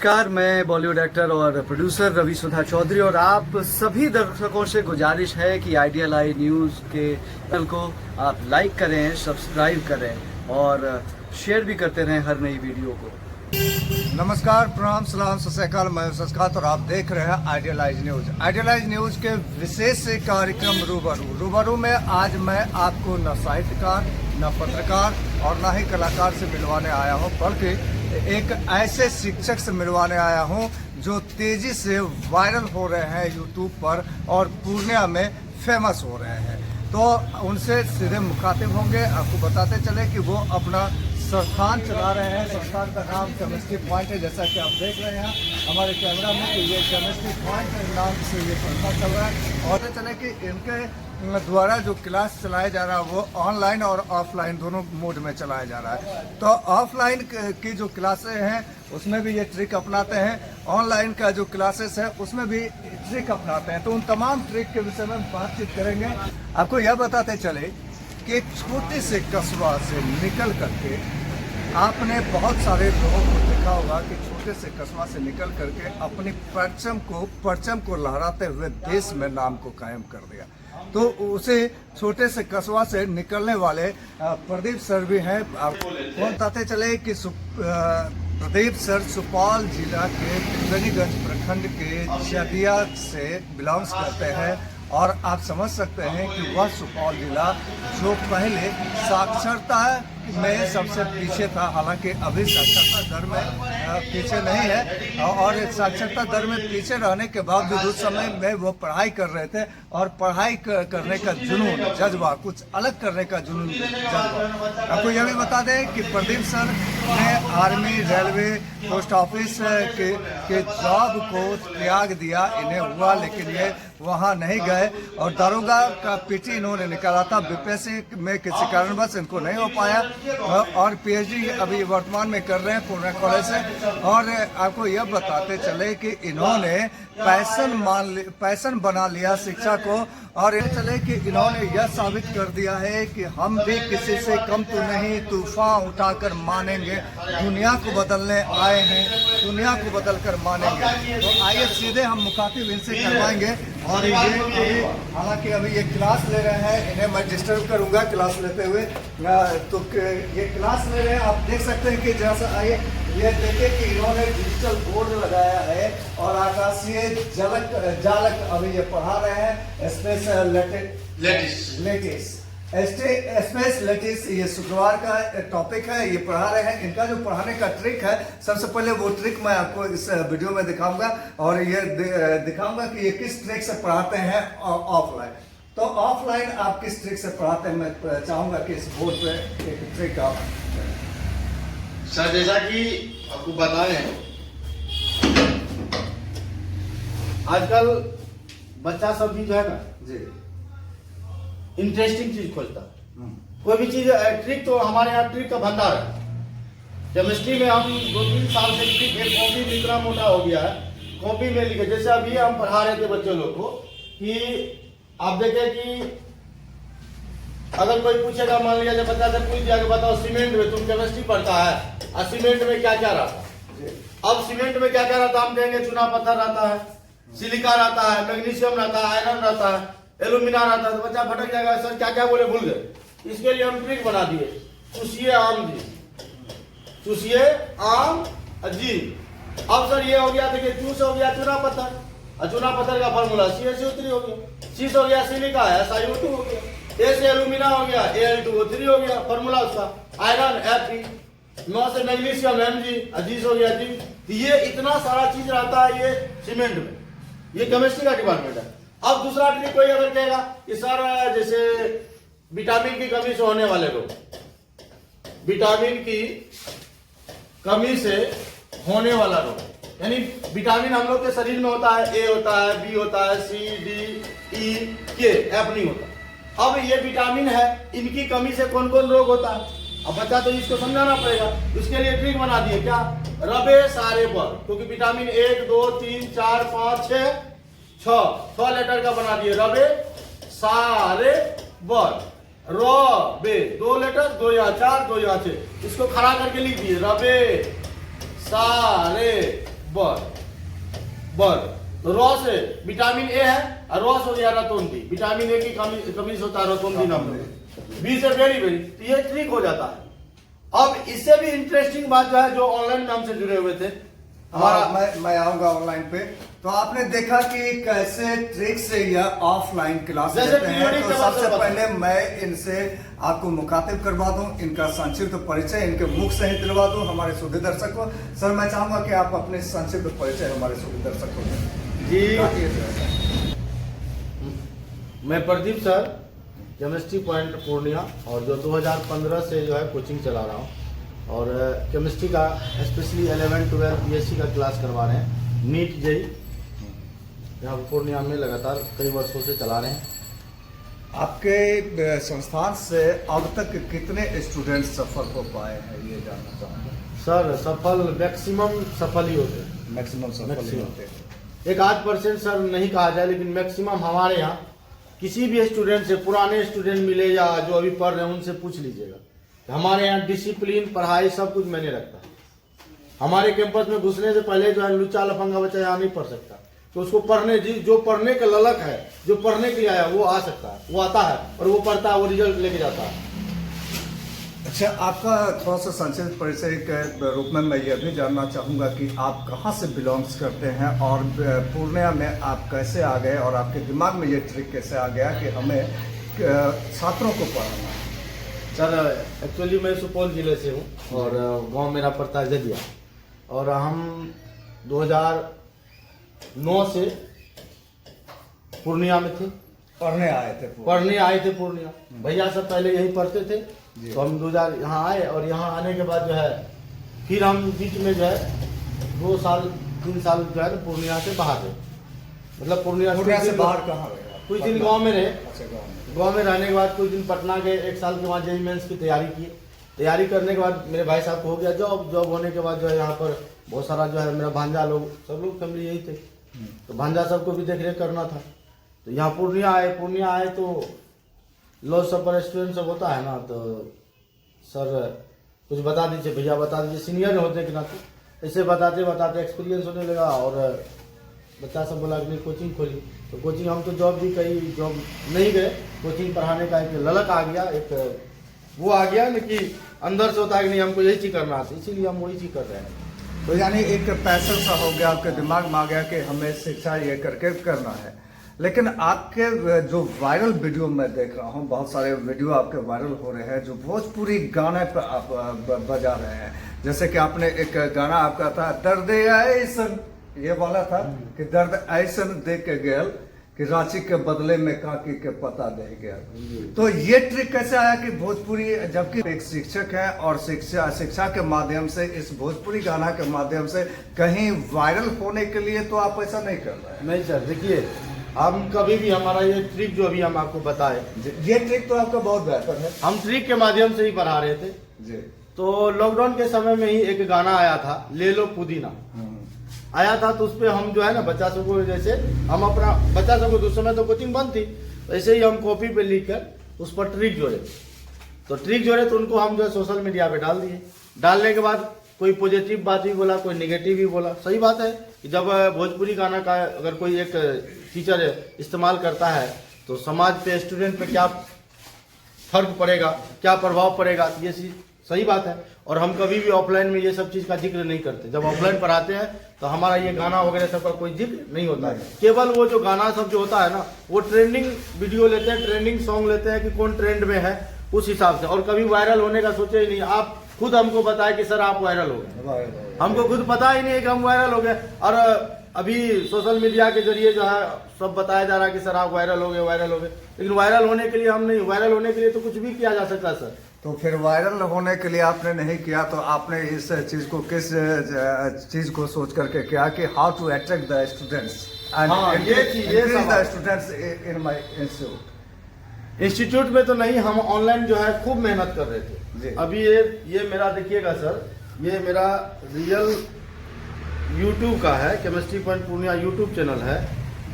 नमस्कार, मैं बॉलीवुड एक्टर और प्रोड्यूसर रवि सुधा चौधरी और आप सभी दर्शकों से गुजारिश है कि आइडियल आई न्यूज़ के चैनल को आप लाइक करें, सब्सक्राइब करें और शेयर भी करते रहें हर नई वीडियो को। नमस्कार, प्रणाम, सलाम, सत श्री अकाल। मैं सस्कात और आप देख रहे हैं आइडियलाइज न्यूज़। आइडियलाइज न्यूज़ के विशेष कार्यक्रम रूबरू में आज मैं आपको न साहित्यकार, न पत्रकार और न ही कलाकार से मिलवाने आया हूं, बल्कि एक ऐसे शिक्षक से मिलवाने आया हूं जो तेजी से वायरल हो रहे हैं यूट्यूब पर और पूर्णिया में फेमस हो रहे हैं। तो उनसे सीधे मुखातिब होंगे। आपको बताते चले कि वो अपना संस्थान चला रहे हैं। संस्थान का नाम केमिस्ट्री पॉइंट है, जैसा कि आप देख रहे हैं हमारे कैमरा में कि ये केमिस्ट्री पॉइंट नाम से ये संस्था चल रहा है। और चले कि इनके द्वारा जो क्लास चलाया जा रहा है वो ऑनलाइन और ऑफलाइन दोनों मोड में चलाया जा रहा है। तो ऑफलाइन की जो क्लासें हैं उसमें भी ये ट्रिक अपनाते हैं, ऑनलाइन का जो क्लासेस है उसमें भी ट्रिक अपनाते हैं। तो उन तमाम ट्रिक के विषय में बातचीत करेंगे। आपको यह बताते चले कि छोटे से कस्बा से निकल करके आपने बहुत सारे लोगों को देखा होगा कि छोटे से कस्बा से निकल करके अपनी परचम को लहराते हुए देश में नाम को कायम कर दिया। तो उसे छोटे से कस्बा से निकलने वाले प्रदीप सर भी हैं। आपको बताते चले कि प्रदीप सर सुपौल जिला के त्रिवेणीगंज प्रखंड के चदिया से बिलोंग्स करते हैं और आप समझ सकते हैं कि वह सुपौल जिला जो पहले साक्षरता में सबसे पीछे था, हालांकि अभी साक्षरता दर में पीछे नहीं है। और साक्षरता दर में पीछे रहने के बावजूद उस समय में वो पढ़ाई कर रहे थे और पढ़ाई करने का जुनून, जज्बा, कुछ अलग करने का जुनून, जज्बा। आपको यह भी बता दें कि प्रदीप सर ने आर्मी, रेलवे, पोस्ट ऑफिस के जॉब को त्याग दिया। इन्हें हुआ लेकिन ये वहाँ नहीं गए और दारोगा का पीटी इन्होंने निकाला था। बीपीएससी में किसी कारणवश इनको नहीं हो पाया और पीएचडी अभी वर्तमान में कर रहे हैं पूर्णिया कॉलेज से। और आपको यह बताते चले कि इन्होंने पैशन बना लिया शिक्षा को और ये चले कि इन्होंने यह साबित कर दिया है कि हम भी किसी से कम तो नहीं, तूफान उठाकर मानेंगे, दुनिया को बदलने आए हैं, दुनिया को बदलकर मानेंगे। तो आइए सीधे हम मुखातिब इनसे करवाएंगे। और ये हालांकि अभी ये क्लास ले रहे हैं, इन्हें मैं डिस्टर्ब करूंगा क्लास लेते हुए। तो ये क्लास ले रहे हैं, आप देख सकते हैं कि जैसा आइए ये देखिए कि इन्होंने डिजिटल बोर्ड लगाया है और आकाशीय जालक अभी ये पढ़ा रहे हैं। स्पेस लेटिस ये शुक्रवार का टॉपिक है, ये पढ़ा रहे हैं। इनका जो पढ़ाने का ट्रिक है, सबसे पहले वो ट्रिक मैं आपको इस वीडियो में दिखाऊंगा और ये दिखाऊंगा कि ये किस ट्रिक से पढ़ाते हैं ऑफलाइन। तो ऑफलाइन आप किस ट्रिक से पढ़ाते हैं, मैं चाहूंगा कि इस बोर्ड पे एक ट्रिक आप सर, जैसा कि आपको बताए हैं, आजकल बच्चा सब भी जो है ना जी इंटरेस्टिंग चीज खोजता है। कोई भी चीज ट्रिक, तो हमारे यहाँ ट्रिक का भंडार है। केमिस्ट्री में हम 2-3 साल से ट्रिक, एक कॉपी भी इतना मोटा हो गया है, कॉपी में लिखे। जैसे अभी हम पढ़ा रहे थे बच्चे लोग को कि आप देखें कि अगर कोई पूछेगा, मान लिया जब बच्चा से पूछ दिया कि बताओ सीमेंट में, तुम केमिस्ट्री पढ़ता है और सीमेंट में क्या क्या रहता। अब सीमेंट में क्या क्या रहता, हम कहेंगे चूना पत्थर रहता है, सिलिका रहता है, मैग्नीशियम रहता है, आयरन रहता है, एल्यूमिना रहता है। तो बच्चा भटक जाएगा, सर क्या क्या बोले, भूल गए। इसके लिए हम ट्रिक बना दिए, चूसिए आम जी, चूसिए आम जी। अब सर ये हो गया, देखिए चूस हो गया चूना पत्थर, और चूना पत्थर का फॉर्मूला CaSO3 हो गया, सी हो गया सिलिका है, SiO2 हो गया, ए से एल्यूमिना हो गया, Al2O3 हो गया फॉर्मूला उसका, आयरन Fe, 9 से मैग्नीशियम Mg, अजीज हो गया जी। ये इतना सारा चीज रहता है ये सीमेंट में, ये केमिस्ट्री का डिपार्टमेंट है। अब दूसरा ट्रिक कोई अगर कहेगा कि सर जैसे विटामिन की कमी से होने वाले लोग, विटामिन की कमी से होने वाला रोग, यानी विटामिन हम लोग के शरीर में होता है, ए होता है, बी होता है, C, D, E, K, F नहीं होता। अब ये विटामिन है, इनकी कमी से कौन कौन रोग होता है, अब बच्चा तो इसको समझाना पड़ेगा। इसके लिए ट्रिक बना दिए, क्या, रबे सारे बर, क्योंकि विटामिन 1, 2, 3, 4, 5, 6 लेटर का बना दिए, रबे सारे बर, रबे 2 लेटर, 2 या 4, 2 या 6, इसको खड़ा करके लिख दिए, रबे सारे रॉ से विटामिन ए है और रॉस हो गया रतौंधी। विटामिन ए की कमी से होता है रतौंधी नाम में। बी से बेरी बेरी, तो ये ठीक हो जाता है। अब इससे भी इंटरेस्टिंग बात जो है, जो ऑनलाइन में हमसे जुड़े हुए थे हमारा, मैं आऊंगा ऑनलाइन पे। तो आपने देखा कि कैसे ट्रिक से या ऑफलाइन क्लास जैसे लेते हैं। periodic तो table सबसे से पहले मैं इनसे आपको मुखातिब करवा दूं, इनका संक्षिप्त परिचय इनके मुख से ही दिलवा दूं हमारे सुधी दर्शक को। सर, मैं चाहूंगा कि आप अपने संक्षिप्त परिचय हमारे सुधी दर्शक को दें। जी, मैं Pradeep sir, chemistry point Purnia, और जो 2015 से जो है कोचिंग चला रहा हूँ, और केमिस्ट्री का स्पेशली 11, 12 बीएससी का क्लास करवा रहे हैं। नीट जेई यहाँ पूर्णिया में लगातार कई वर्षों से चला रहे हैं। आपके संस्थान से अब तक कितने स्टूडेंट सफल हो पाए हैं, ये जानना चाहूंगा। सर सफल मैक्सिमम सफल ही होते हैं। मैक्सिमम सफल ही होते हैं। 1-8% सर नहीं कहा जाए, लेकिन मैक्सिमम हमारे यहाँ किसी भी स्टूडेंट से, पुराने स्टूडेंट मिले या जो अभी पढ़ रहे हैं, उनसे पूछ लीजिएगा। हमारे यहाँ डिसिप्लिन, पढ़ाई सब कुछ मैंने रखता है। हमारे कैंपस में घुसने से पहले जो है लुच्चा लफंगा बच्चा यहाँ नहीं पढ़ सकता। तो उसको पढ़ने, जो पढ़ने का ललक है, जो पढ़ने के लिए आया, वो आ सकता है, वो आता है और वो पढ़ता है, वो रिजल्ट लेके जाता है। अच्छा, आपका थोड़ा सा संक्षिप्त परिचय के रूप में मैं ये भी जानना चाहूँगा कि आप कहाँ से बिलोंग्स करते हैं और पूर्णिया में आप कैसे आ गए, और आपके दिमाग में ये ट्रिक कैसे आ गया कि हमें छात्रों को पढ़ाना है। सर एक्चुअली मैं सुपौल जिले से हूँ और गांव मेरा पड़ता है जदिया, और हम 2009 से पूर्णिया में थे, पढ़ने आए थे पूर्णिया। भैया सब पहले यहीं पढ़ते थे, तो हम 2000 यहाँ आए, और यहाँ आने के बाद जो है फिर हम बीच में जो है 2 साल 3 साल जो है पूर्णिया से बाहर रहे। मतलब पूर्णिया से बाहर कहाँ रहे? कुछ दिन गांव में रहे। अच्छा, गांव में रहने के बाद कुछ दिन पटना गए, 1 साल के बाद जेईई मेंस की तैयारी की। तैयारी करने के बाद मेरे भाई साहब को हो गया जॉब होने के बाद जो है यहाँ पर बहुत सारा जो है मेरा भांजा लोग, सब लोग फैमिली यही थे, तो भांजा सबको भी देख रेख करना था। तो यहाँ पूर्णिया आए तो लॉज सपर स्टूडेंट सब होता है ना, तो सर कुछ बता दीजिए, भैया बता दीजिए, सीनियर होते कि ना, तो ऐसे बताते एक्सपीरियंस होने लगा, और बच्चा सब बोला कि कोचिंग खोली। तो कोचिंग, हम तो जॉब भी कई जॉब नहीं गए, कोचिंग पढ़ाने का एक ललक आ गया, एक वो आ गया ना कि अंदर से होता है कि नहीं हमको यही चीज़ करना है, इसीलिए हम वही चीज़ कर रहे हैं। तो यानी एक पैशन सा हो गया आपके दिमाग में, आ गया कि हमें शिक्षा ये करके करना है। लेकिन आपके जो वायरल वीडियो मैं देख रहा हूँ, बहुत सारे वीडियो आपके वायरल हो रहे हैं जो भोजपुरी गाने पर आप बजा रहे हैं। जैसे कि आपने एक गाना आपका था, दर्द ऐसन, ये वाला था कि दर्द ऐसन दे के गेल कि रांची के बदले में काकी के पता दे गया। तो ये ट्रिक कैसे आया कि भोजपुरी, जबकि एक शिक्षक है और शिक्षा के माध्यम से, इस भोजपुरी गाना के माध्यम से कहीं वायरल होने के लिए तो आप ऐसा नहीं कर रहे हैं? नहीं सर, देखिए हम कभी भी, हमारा ये ट्रिक जो अभी हम आपको बताए, ये ट्रिक तो आपका बहुत बेहतर है। हम ट्रिक के माध्यम से ही पढ़ा रहे थे जी। तो लॉकडाउन के समय में ही एक गाना आया था, ले लो पुदीना आया था, तो उस पर हम जो है ना बच्चा सब को, जैसे हम अपना बच्चा सब को, उस समय तो कोचिंग बंद थी, ऐसे ही हम कॉपी पे लिख कर उस पर ट्रिक जोड़े, तो उनको हम जो है सोशल मीडिया पे डाल दिए। डालने के बाद कोई पॉजिटिव बात भी बोला, कोई निगेटिव भी बोला। सही बात है कि जब भोजपुरी गाना का अगर कोई एक टीचर इस्तेमाल करता है तो समाज पे, स्टूडेंट पे क्या फर्क पड़ेगा, क्या प्रभाव पड़ेगा, ये चीज़ सही बात है। और हम कभी भी ऑफलाइन में ये सब चीज़ का जिक्र नहीं करते। जब ऑफलाइन पढ़ाते हैं तो हमारा ये गाना वगैरह सब का कोई जिक्र नहीं होता है। केवल वो जो गाना सब जो होता है ना, वो ट्रेंडिंग वीडियो लेते हैं, ट्रेंडिंग सॉन्ग लेते हैं कि कौन ट्रेंड में है, उस हिसाब से। और कभी वायरल होने का सोचे ही नहीं। आप खुद हमको बताए कि सर आप वायरल हो गए, हमको खुद पता ही नहीं है कि हम वायरल हो गए। और अभी सोशल मीडिया के जरिए जो है सब बताया जा रहा है कि सर आप वायरल हो गए। लेकिन वायरल होने के लिए हम नहीं, वायरल होने के लिए तो कुछ भी किया जा सकता है सर। तो फिर वायरल होने के लिए आपने नहीं किया, तो आपने इस चीज को किस चीज को सोच करके किया कि how to attract the students and the students in my institute में तो नहीं, हम ऑनलाइन जो है खूब मेहनत कर रहे थे। अभी ये मेरा देखिएगा सर, ये मेरा रियल यूट्यूब का है, chemistry point Purnia YouTube channel है,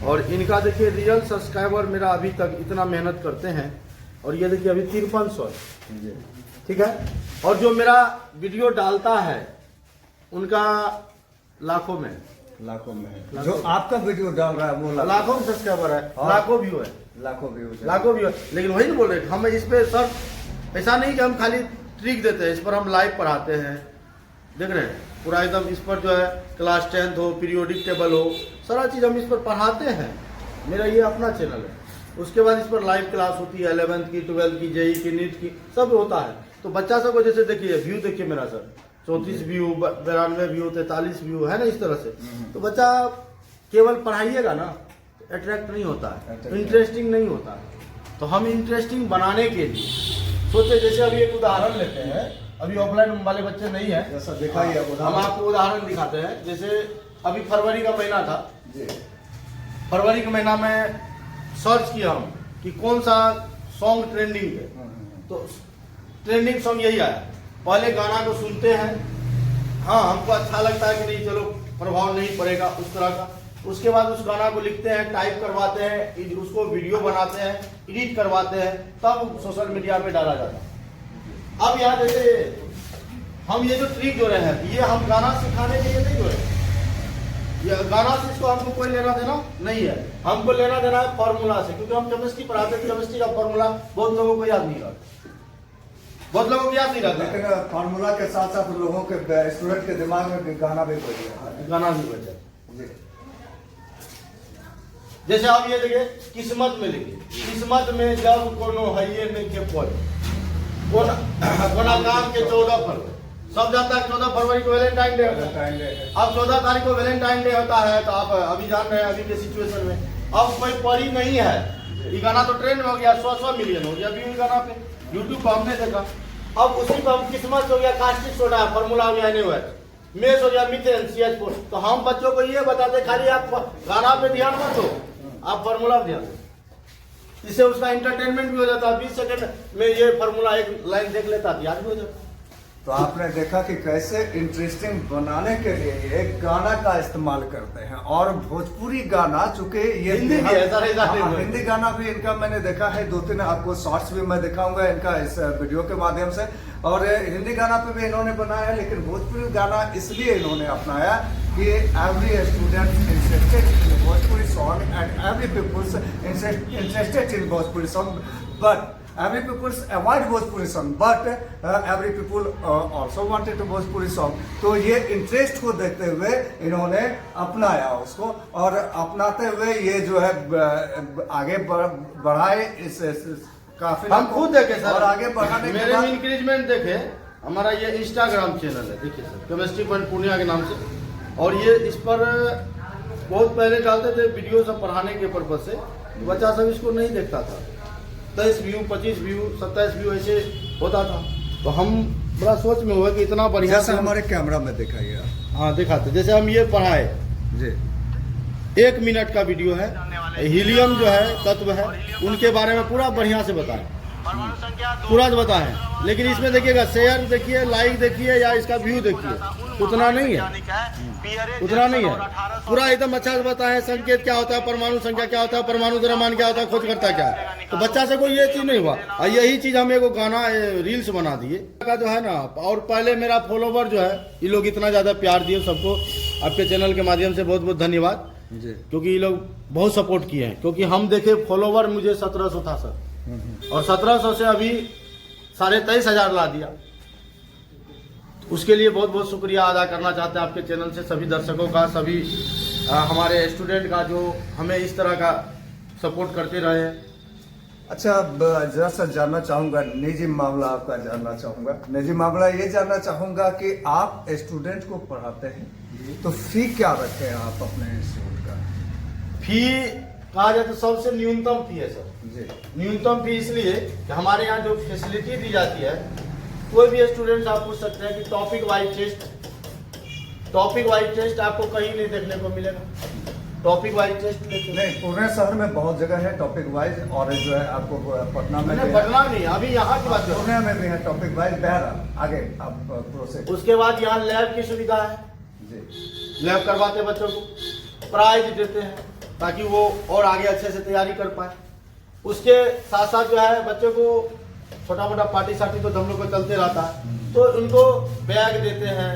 और इनका देखिए रियल सब्सक्राइबर मेरा अभी तक इतना मेहनत करते हैं, और ये देखिए अभी 5300 है, ठीक है। और जो मेरा वीडियो डालता है उनका लाखों में, लाखों में है। जो आपका वीडियो डाल रहा है वो लाखों में सब्सक्राइबर है, लाखों व्यू है, लाखों व्यूज, लाखों व्यू है। लेकिन वही नहीं बोल रहे हम इस पे सर, ऐसा नहीं कि हम खाली ट्रिक देते हैं, इस पर हम लाइव पढ़ाते हैं, देख रहे हैं पूरा एकदम। इस पर जो है क्लास 10th हो, पीरियोडिक टेबल हो, सारा चीज़ हम इस पर पढ़ाते हैं। मेरा ये अपना चैनल है। उसके बाद इस पर लाइव क्लास होती है 11th की, 12th की, जेई की, नीट की, सब होता है। तो बच्चा सबको जैसे देखिए व्यू देखिए मेरा सर 34 व्यू, 92 व्यू, 43 व्यू है ना, इस तरह से। तो बच्चा केवल पढ़ाइएगा ना अट्रैक्ट नहीं होता है, इंटरेस्टिंग नहीं होता है। तो हम इंटरेस्टिंग बनाने के लिए सोचे, जैसे अभी एक उदाहरण लेते हैं, अभी ऑफलाइन वाले बच्चे नहीं है, जैसा देखा ही है हम आपको उदाहरण दिखाते हैं। जैसे अभी फरवरी का महीना था जी, फरवरी के महीना में सर्च किया हम कि कौन सा सॉन्ग ट्रेंडिंग है, तो ट्रेंडिंग सॉन्ग यही आया। पहले गाना को सुनते हैं, हाँ हमको अच्छा लगता है कि नहीं, चलो प्रभाव नहीं पड़ेगा उस तरह का। उसके बाद उस गाना को लिखते हैं, टाइप करवाते हैं, उसको वीडियो बनाते हैं, एडिट करवाते हैं, तब सोशल मीडिया पे डाला जाता है। अब यहाँ जैसे हम ये जो ट्रिक जो रहे हैं, ये हम गाना सिखाने के लिए नहीं जो रहे, ये गाना से इसको हमको कोई लेना देना नहीं है। हमको लेना देना है फॉर्मूला से, क्योंकि हम केमिस्ट्री पढ़ाते हैं। केमिस्ट्री का फॉर्मूला बहुत लोगों को याद नहीं रहता, बहुत लोगों को याद नहीं रहता। लेकिन फार्मूला के साथ साथ लोगों के स्टूडेंट के दिमाग में गाना भी बज गया, गाना भी बचा। जी। जैसे आप ये देखिए, किस्मत में लिखिए, किस्मत में जब कोनो हइये में के पड़ कोना काम के 14 फरवरी, सब जाता है 14 फरवरी को वैलेंटाइन डे होता है। अब 14 तारीख को वैलेंटाइन डे होता है, तो आप अभी जान रहे हैं अभी के सिचुएशन में, अब कोई पढ़ी नहीं है। ये गाना तो ट्रेंड में हो गया, 100 मिलियन हो गया व्यू गाना पे, यूट्यूब पर हमने देखा। अब उसी पर हम किस्मत हो गया, कास्टिक सोडा फॉर्मूला हो गया, एनएओएच मेस हो गया, मीथेन CH4। तो हम बच्चों को ये बताते, खाली आप गाना पे ध्यान मत दो, आप फॉर्मूला पे ध्यान दो। इससे उसका एंटरटेनमेंट भी हो जाता है। 20 सेकंड में ये फॉर्मूला एक लाइन देख लेता है, याद भी हो जाता। तो आपने देखा कि कैसे इंटरेस्टिंग बनाने के लिए ये गाना का इस्तेमाल करते हैं। और भोजपुरी गाना, चूंकि ये हिंदी भी है, सारे गाने हाँ, हुए। हिंदी गाना भी इनका मैंने देखा है, 2-3 आपको शॉर्ट्स भी मैं दिखाऊंगा इनका इस वीडियो के माध्यम से। और हिंदी गाना पे भी इन्होंने बनाया है, लेकिन भोजपुरी गाना इसलिए इन्होंने अपनाया कि every student interested in Bhojpuri song and every peoples interested in Bhojpuri song, but every people avoid Bhojpuri song, but every people also wanted to Bhojpuri song. तो ये इंटरेस्ट को देखते हुए इन्होंने अपनाया उसको, और अपनाते हुए ये जो है आगे बढ़ाए इस काफी। हम खुद देखे सर, और आगे बढ़ाने के मेरे बाद में इंक्रीजमेंट देखे। हमारा ये इंस्टाग्राम चैनल है, देखिए सर, केमिस्ट्री पॉइंट पूर्णिया के नाम से। और ये इस पर बहुत पहले डालते थे वीडियो सब पढ़ाने के पर्पज से, बच्चा सब इसको नहीं देखता था। 23 व्यू, 25 व्यू, 27 व्यू ऐसे होता था। तो हम बड़ा सोच में हुआ कि इतना बढ़िया जैसे हमारे कैमरा में दिखाइए। हाँ दिखाते, जैसे हम ये पढ़ाए जी, 1 मिनट का वीडियो है, हीलियम जो है तत्व है उनके बारे में पूरा बढ़िया से बताएं, पूरा बताएं। लेकिन इसमें देखिएगा, शेयर देखिए, लाइक देखिए, या इसका व्यू देखिए, उतना नहीं है, उतना नहीं है। पूरा एकदम अच्छा से बताएं, संकेत क्या होता है, परमाणु संख्या क्या होता है, परमाणु द्रव्यमान क्या होता है, खोजकर्ता क्या है। तो बच्चा से कोई ये चीज नहीं हुआ। और यही चीज हम एक गाना रील्स बना दिए का जो है ना। और पहले मेरा फॉलोवर जो है, ये लोग इतना ज्यादा प्यार दिए सबको, आपके चैनल के माध्यम से बहुत बहुत धन्यवाद जी। क्योंकि ये लोग बहुत सपोर्ट किए हैं। क्योंकि हम देखे फॉलोवर मुझे 1700 था सर, और 1700 से अभी 23,500 ला दिया। उसके लिए बहुत बहुत शुक्रिया अदा करना चाहते हैं आपके चैनल से, सभी दर्शकों का, सभी हमारे स्टूडेंट का जो हमें इस तरह का सपोर्ट करते रहे हैं। अच्छा, जरा सा जानना चाहूंगा, निजी मामला आपका जानना चाहूंगा। निजी मामला ये जानना चाहूंगा कि आप स्टूडेंट को पढ़ाते हैं, तो फी क्या रखे हैं आप अपने इंस्टीट्यूट का? फी कहा जाए तो सबसे न्यूनतम फी है सर जी। न्यूनतम फी इसलिए कि हमारे यहाँ जो फैसिलिटी दी जाती है, कोई भी स्टूडेंट आप पूछ सकते हैं कि टॉपिक वाइज टेस्ट आपको कहीं नहीं देखने को मिलेगा। टॉपिक वाइज टेस्ट नहीं, पूरे शहर में बहुत जगह है टॉपिक वाइज, और जो है आपको पटना में भी है। पटना नहीं, अभी यहाँ की बात करो, पुणे में भी है टॉपिक वाइज। बहरहाल आगे आप प्रोसेस। उसके बाद यहाँ लैब की सुविधा है जी। लैब करवाते बच्चों को, प्राइज देते हैं ताकि वो और आगे अच्छे से तैयारी कर पाए। उसके साथ साथ जो है बच्चों को छोटा मोटा पार्टी सार्टी तो हम लोग को चलते रहता है, तो उनको बैग देते हैं,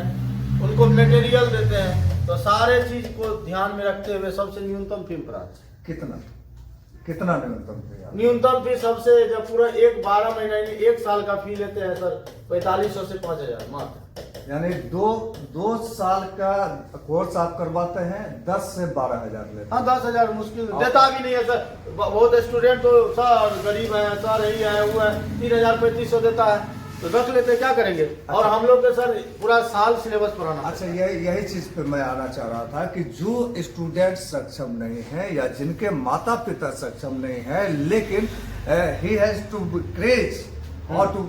उनको मटेरियल देते हैं, तो सारे चीज को ध्यान में रखते हुए सबसे न्यूनतम फी प्राप्त। कितना न्यूनतम फी? न्यूनतम फी सबसे जब पूरा 12 महीना 1 साल का फी लेते हैं सर 4500 से 5000 मात्र। यानी दो साल का कोर्स आप करवाते हैं 10 से 12,000 लेते हैं। हाँ 10,000 मुश्किल देता भी नहीं है सर। बहुत स्टूडेंट तो सर गरीब है, सर यही है वो है, 3,000-3,500 देता है तो रख लेते, क्या करेंगे। और हम लोग के सर पूरा साल सिलेबस पढ़ाना। अच्छा, यही चीज पे मैं आना चाह रहा था कि जो स्टूडेंट सक्षम नहीं है या जिनके माता पिता सक्षम नहीं है, लेकिन ही हैज टू क्रेज और टू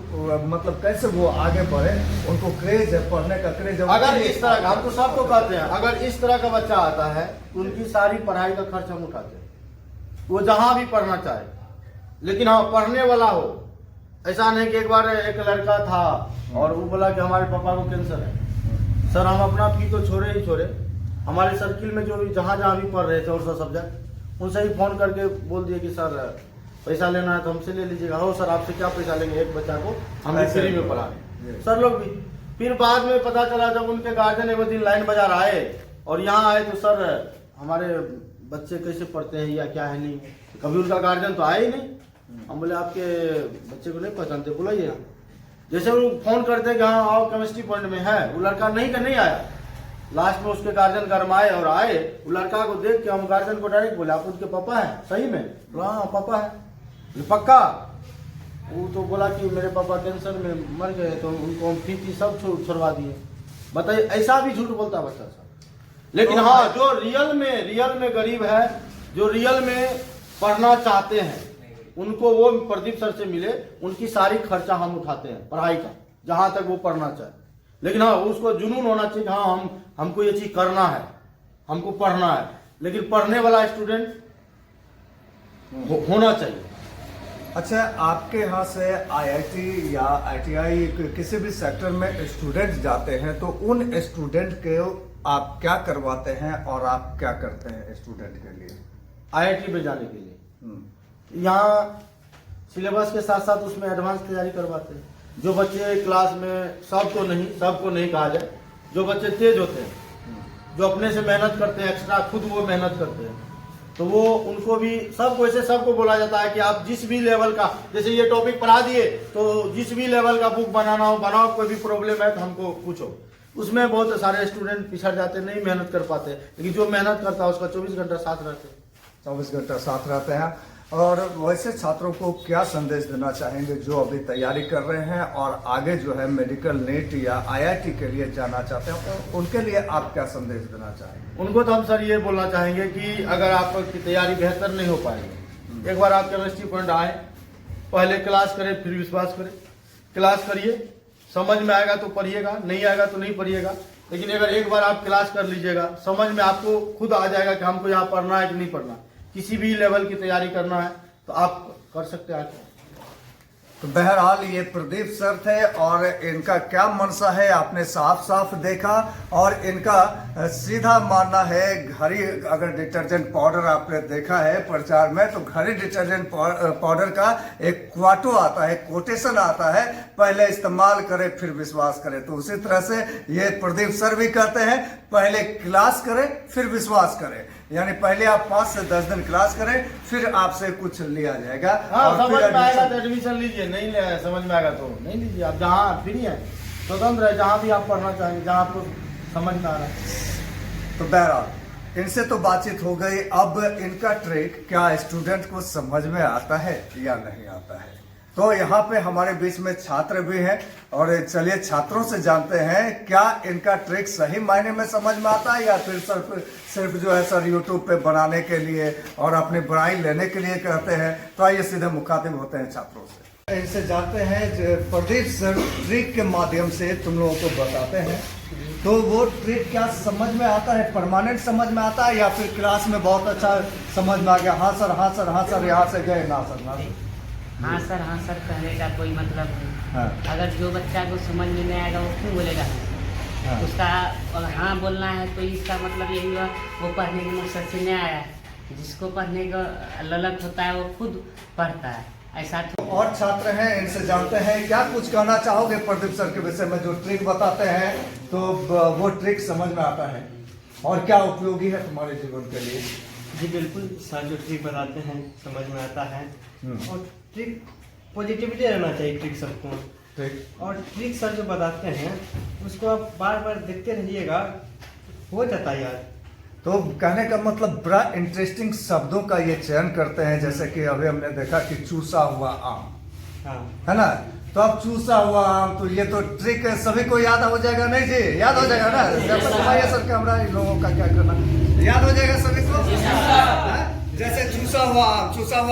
मतलब कैसे वो आगे बढ़े, उनको क्रेज है, पढ़ने का क्रेज है। अगर इस तरह का, हम तो सबको कहते हैं, अगर इस तरह का बच्चा आता है तो उनकी सारी पढ़ाई का खर्च हम उठाते हैं, वो जहां भी पढ़ना चाहे, लेकिन हाँ पढ़ने वाला हो। ऐसा नहीं कि एक बार एक लड़का था और वो बोला कि हमारे पापा को कैंसर है। सर हम अपना फी तो छोड़े ही छोड़े, हमारे सर्किल में जो भी जहाँ भी पढ़ रहे थे और सब सब्जेक्ट, उनसे ही फोन करके बोल दिए कि सर पैसा लेना है तो हमसे ले लीजिएगा। हो सर आपसे क्या पैसा लेंगे, एक बच्चा को हम भी फ्री में पढ़ाएं। सर लोग भी फिर बाद में पता चला जब उनके गार्जियन एक दिन लाइन बाजार आए और यहाँ आए तो सर हमारे बच्चे कैसे पढ़ते हैं या क्या है, नहीं कभी उनका गार्जियन तो आया ही नहीं। हम बोले आपके बच्चे को नहीं पहचानते, बुलाइए। जैसे वो फोन करते हैं कि हाँ आओ केमिस्ट्री पॉइंट में है, वो लड़का नहीं आया। लास्ट में उसके गार्जियन गरमाए और आए, वो लड़का को देख के हम गार्जियन को डायरेक्ट बोले आप उनके पापा है? सही में? हाँ पापा है। पक्का? वो तो बोला कि मेरे पापा कैंसर में मर गए तो उनको हम फी सब छोड़वा दिए। बताइए, ऐसा भी झूठ बोलता है बच्चा सब। लेकिन हाँ जो रियल में गरीब है, जो रियल में पढ़ना चाहते हैं, उनको वो प्रदीप सर से मिले, उनकी सारी खर्चा हम उठाते हैं पढ़ाई का, जहां तक वो पढ़ना चाहे। लेकिन हाँ उसको जुनून होना चाहिए, हाँ हमको ये चीज करना है, हमको पढ़ना है, लेकिन पढ़ने वाला स्टूडेंट होना चाहिए। अच्छा, आपके यहाँ से आईआईटी या आईटीआई किसी भी सेक्टर में स्टूडेंट जाते हैं तो उन स्टूडेंट के आप क्या करवाते हैं और आप क्या करते हैं स्टूडेंट के लिए? आईआईटी में जाने के लिए यहाँ सिलेबस के साथ साथ उसमें एडवांस तैयारी करवाते हैं। जो बच्चे क्लास में सबको नहीं कहा जाए, जो बच्चे तेज होते हैं, जो अपने से मेहनत करते हैं, एक्स्ट्रा खुद वो मेहनत करते हैं, तो वो उनको भी सबको बोला जाता है कि आप जिस भी लेवल का, जैसे ये टॉपिक पढ़ा दिए तो जिस भी लेवल का बुक बनाना हो बनाओ, कोई भी प्रॉब्लम है तो हमको पूछो। उसमें बहुत सारे स्टूडेंट पिछड़ जाते, नहीं मेहनत कर पाते, लेकिन जो मेहनत करता है उसका 24 घंटा साथ रहते हैं। 24 घंटा साथ रहते हैं। और वैसे छात्रों को क्या संदेश देना चाहेंगे जो अभी तैयारी कर रहे हैं और आगे जो है मेडिकल नीट या आईआईटी के लिए जाना चाहते हैं, उनके लिए आप क्या संदेश देना चाहेंगे? उनको तो हम सर ये बोलना चाहेंगे कि अगर आपकी तैयारी बेहतर नहीं हो पाएगी, एक बार आप केमिस्ट्री पॉइंट आए, पहले क्लास करें फिर विश्वास करें। क्लास करिए, समझ में आएगा तो पढ़िएगा, नहीं आएगा तो नहीं पढ़िएगा, लेकिन अगर एक बार आप क्लास कर लीजिएगा, समझ में आपको खुद आ जाएगा कि हमको यहाँ पढ़ना है कि नहीं पढ़ना। किसी भी लेवल की तैयारी करना है तो आप कर सकते हैं। तो बहरहाल ये प्रदीप सर थे और इनका क्या मनसा है आपने साफ देखा, और इनका सीधा मानना है घड़ी, अगर डिटर्जेंट पाउडर आपने देखा है प्रचार में, तो घड़ी डिटर्जेंट पाउडर का एक क्वाटो आता है, कोटेशन आता है, पहले इस्तेमाल करें फिर विश्वास करें। तो उसी तरह से ये प्रदीप सर भी कहते हैं पहले क्लास करें फिर विश्वास करें, यानी पहले आप 5 से 10 दिन क्लास करें फिर आपसे कुछ लिया जाएगा। हाँ, और समझ फिर में आएगा तो एडमिशन लीजिए, नहीं ले समझ में आएगा तो नहीं लीजिए। आप जहाँ फ्री है, स्वतंत्र है, जहाँ भी आप पढ़ना चाहेंगे, जहाँ आपको समझ में आ रहा है। तो बहरहाल इनसे तो बातचीत हो गई, अब इनका ट्रिक क्या स्टूडेंट को समझ में आता है या नहीं आता है। तो यहाँ पे हमारे बीच में छात्र भी हैं और चलिए छात्रों से जानते हैं क्या इनका ट्रिक सही मायने में समझ में आता है या फिर सिर्फ जो है सर यूट्यूब पे बनाने के लिए और अपनी बड़ाई लेने के लिए कहते हैं। तो आइए सीधे मुखातिब होते हैं छात्रों से। इनसे जानते हैं प्रदीप सर ट्रिक के माध्यम से तुम लोगों को बताते हैं, तो वो ट्रिक क्या समझ में आता है, परमानेंट समझ में आता है या फिर क्लास में बहुत अच्छा समझ में आ गया, हाँ सर हाँ सर हाँ सर यहाँ से गए, ना सर ना सर, हाँ सर कहने का कोई मतलब नहीं। हाँ। अगर जो बच्चा को समझ में नहीं आएगा वो क्यों बोलेगा? हाँ। उसका अगर हाँ बोलना है तो इसका मतलब यही हुआ वो पढ़ने के मकसद से नहीं आया है। जिसको पढ़ने का ललक होता है वो खुद पढ़ता है, ऐसा। और छात्र हैं, इनसे जानते हैं क्या कुछ कहना चाहोगे प्रदीप सर के विषय में, जो ट्रिक बताते हैं तो वो ट्रिक समझ में आता है? और क्या उपयोगी है तुम्हारे जीवन के लिए? जी बिल्कुल सर, जो ट्रिक बताते हैं समझ में आता है। और ट्रिक पॉजिटिविटी रहना चाहिए ट्रिक सबको। ठीक। और ट्रिक सर जो बताते हैं उसको आप बार बार देखते रहिएगा, हो जाता है यार। तो कहने का मतलब बड़ा इंटरेस्टिंग शब्दों का ये चयन करते हैं, जैसे कि अभी हमने देखा कि चूसा हुआ आम, हाँ है ना? तो अब चूसा हुआ आम, तो ये तो ट्रिक सभी को याद हो जाएगा। नहीं जी, याद हो जाएगा ना? जब तक सर कैमरा, इन लोगों का क्या करना, याद हो जाएगा सभी को। हाँ? जैसे चूसा हुआ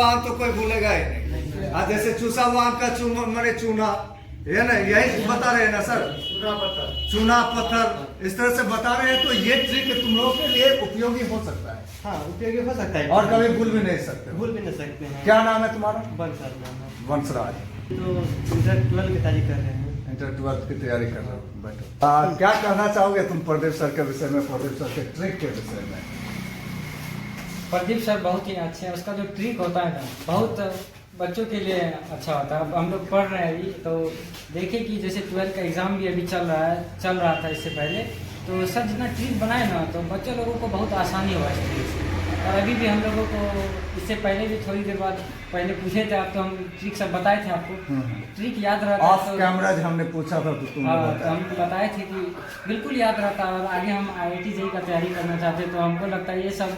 आम तो कोई भूलेगा ही नहीं। जैसे चूसा हुआ आम का मरे चूना, ये ना, यही बता रहे हैं ना सर? चूना पत्थर, इस तरह से बता रहे हैं। तो ये ट्रिक तुम लोगों के लिए उपयोगी हो सकता है। हाँ, उपयोगी हो सकता है और कभी भूल भी नहीं सकते। भूल भी नहीं सकते हैं। क्या नाम है तुम्हारा? बंसर नाम है। वंशराज। तो इंटर 12 की तैयारी कर रहे हैं। इंटर 12 की तैयारी कर रहे हो, बैठो। क्या कहना चाहोगे तुम प्रदीप सर के विषय में, प्रदीप सर के ट्रिक के विषय में? प्रदीप सर बहुत ही अच्छे हैं। उसका जो ट्रिक होता है ना, बहुत बच्चों के लिए अच्छा होता है। अब हम लोग पढ़ रहे हैं अभी, तो देखें कि जैसे 12 का एग्ज़ाम भी अभी चल रहा था इससे पहले, तो सर जितना ट्रिक बनाए ना, तो बच्चों लोगों को बहुत आसानी हुआ इस ट्रिक से। और अभी भी हम लोगों को इससे पहले भी थोड़ी देर बाद पहले पूछे थे आप, तो हम ट्रिक सब बताए थे आपको। ट्रिक याद रहता ऑफ तो कैमरा जब हमने पूछा था तो तुमने हाँ, तो बताया। हम बताए थे कि बिल्कुल याद रहता है। और आगे हम IIT JEE का तैयारी करना चाहते हैं, तो हमको लगता है ये सब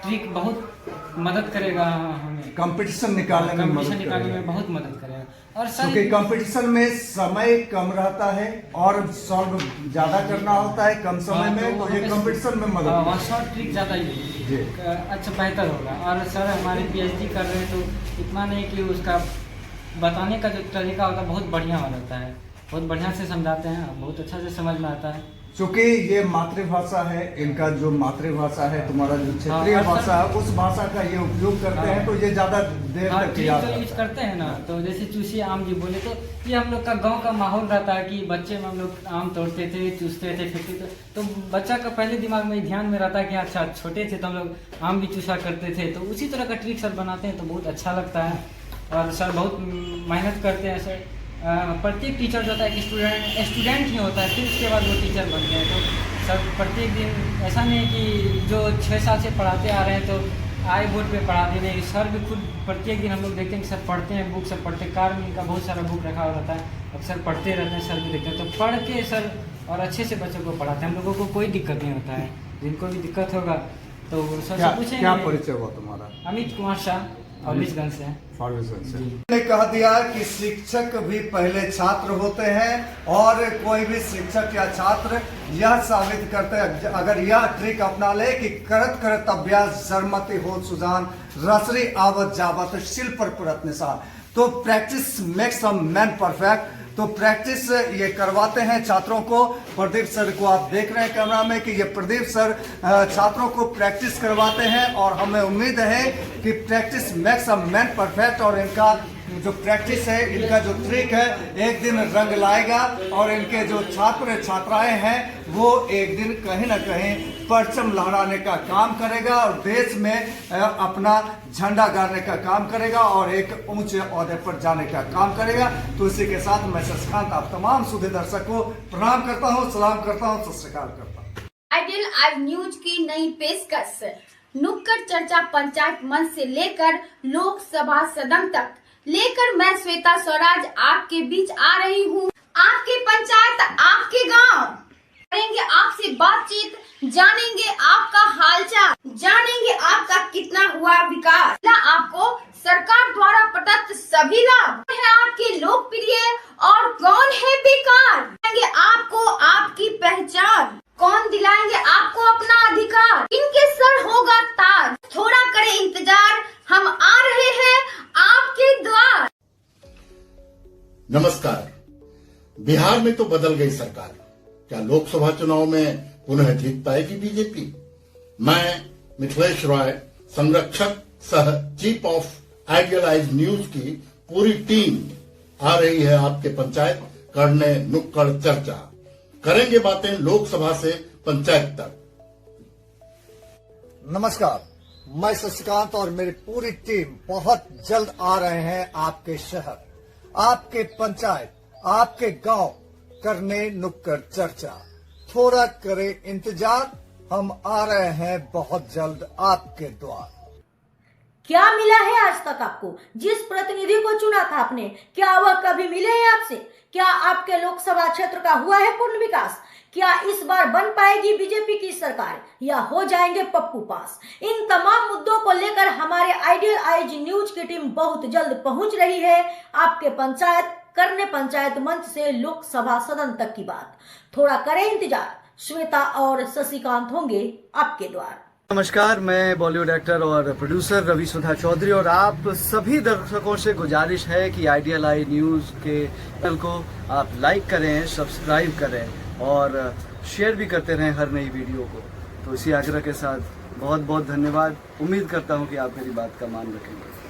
ट्रिक बहुत मदद करेगा हमें कंपटीशन निकालने में बहुत मदद करेगा। और क्योंकि कंपटीशन में समय कम रहता है और सॉल्व ज्यादा करना होता है कम समय में, तो ये कंपटीशन में मदद, शॉर्ट ट्रिक ज़्यादा ही अच्छा बेहतर होगा। और सर हमारे PhD कर रहे हैं, तो इतना नहीं कि उसका बताने का जो तरीका होता है बहुत बढ़िया होता है, बहुत बढ़िया से समझाते हैं, बहुत अच्छा से समझ में आता है। क्योंकि ये मातृभाषा है, इनका जो मातृभाषा है, तुम्हारा जो क्षेत्रीय भाषा है, उस भाषा का ये उपयोग करते हैं, तो ये ज्यादा देर तक याद रहता है। यूज करते हैं ना, तो जैसे चूसी आम जी बोले, तो ये हम लोग का गांव का माहौल रहता है कि बच्चे में हम लोग आम तोड़ते थे, चूसते थे, फेंकते थे, तो बच्चा का पहले दिमाग में ध्यान में रहता है कि अच्छा छोटे थे तो हम लोग आम भी चूसा करते थे। तो उसी तरह का ट्रिक सर बनाते हैं, तो बहुत अच्छा लगता है। और सर बहुत मेहनत करते हैं सर। प्रत्येक टीचर जो होता है कि स्टूडेंट ही होता है, फिर उसके बाद वो टीचर बनते हैं। तो सर प्रत्येक दिन ऐसा नहीं कि जो 6 साल से पढ़ाते आ रहे हैं तो आए बोर्ड पे पढ़ा दे नहीं, सर भी खुद प्रत्येक दिन हम लोग देखते हैं कि सर पढ़ते हैं, बुक सब पढ़ते हैं। कार में इनका बहुत सारा बुक रखा हुआ रहता है, अक्सर पढ़ते रहते हैं, सर भी देखते हैं। तो पढ़ के सर और अच्छे से बच्चों को पढ़ाते हैं। हम लोगों को कोई दिक्कत नहीं होता है। जिनको भी दिक्कत होगा तो सर से पूछेंगे। क्या परिचय हुआ तुम्हारा? अमित कुमार शाह, फॉरबिसगंज से। ने कह दिया कि शिक्षक भी पहले छात्र होते हैं, और कोई भी शिक्षक या छात्र यह साबित करते हैं, अगर यह ट्रिक अपना ले कि करत करत अभ्यास जरमति हो सुजान, रसरी आवत जावत शिल्प पर पुरत निशान। तो practice makes a man perfect. तो प्रैक्टिस ये करवाते हैं छात्रों को। प्रदीप सर को आप देख रहे हैं कैमरा में कि ये प्रदीप सर छात्रों को प्रैक्टिस करवाते हैं, और हमें उम्मीद है कि practice makes a man perfect. और इनका जो प्रैक्टिस है, इनका जो ट्रिक है, एक दिन रंग लाएगा, और इनके जो छात्र छात्राएं हैं वो एक दिन कहीं ना कहीं परचम लहराने का काम करेगा, और देश में अपना झंडा गाड़ने का काम करेगा, और एक ऊंचे ओहदे पर जाने का काम करेगा। तो इसी के साथ मैं शशिकांत आप तमाम सुधे दर्शकों प्रणाम करता हूं, सलाम करता हूं, सत श्री अकाल करता हूं। आइडियल आज न्यूज की नई पेशकश, नुक्कड़ चर्चा पंचायत मंच से लेकर लोकसभा सदन तक लेकर मैं श्वेता स्वराज आपके बीच आ रही हूँ। आपकी पंचायत, आपके गांव, करेंगे आपसे बातचीत, जानेंगे आपका हालचाल, जानेंगे आपका कितना हुआ विकास, आपको सरकार द्वारा प्रदत्त सभी लाभ है आपके लोकप्रिय, और कौन है बेकार, आपको आपकी पहचान, कौन दिलाएंगे आपको अपना अधिकार, इनके सर होगा ताज, थोड़ा करें इंतजार, हम आ रहे हैं आपके द्वार। नमस्कार। बिहार में तो बदल गई सरकार, क्या लोकसभा चुनाव में पुनः जीत पाएगी बीजेपी? मैं मिथिलेश रॉय, संरक्षक सह चीफ ऑफ आइडियलाइज न्यूज की पूरी टीम आ रही है आपके पंचायत करने नुक्कड़ चर्चा। करेंगे बातें लोकसभा से पंचायत तक। नमस्कार, मैं शशिकांत और मेरी पूरी टीम बहुत जल्द आ रहे हैं आपके शहर, आपके पंचायत, आपके गांव करने नुक्कड़ चर्चा। थोड़ा करें इंतजार, हम आ रहे हैं बहुत जल्द आपके द्वार। क्या मिला है आज तक आपको? जिस प्रतिनिधि को चुना था आपने, क्या वह कभी मिले हैं आपसे? क्या आपके लोकसभा क्षेत्र का हुआ है पूर्ण विकास? क्या इस बार बन पाएगी बीजेपी की सरकार या हो जाएंगे पप्पू पास? इन तमाम मुद्दों को लेकर हमारे आइडियल आईज न्यूज की टीम बहुत जल्द पहुंच रही है आपके पंचायत मंच से लोकसभा सदन तक की बात। थोड़ा करें इंतजार, श्वेता और शशिकांत होंगे आपके द्वार। नमस्कार, मैं बॉलीवुड एक्टर और प्रोड्यूसर रवि सुधा चौधरी और आप सभी दर्शकों से गुजारिश है कि आइडियल आई न्यूज़ के चैनल को आप लाइक करें, सब्सक्राइब करें और शेयर भी करते रहें हर नई वीडियो को। तो इसी आग्रह के साथ बहुत बहुत धन्यवाद। उम्मीद करता हूं कि आप मेरी बात का मान रखेंगे।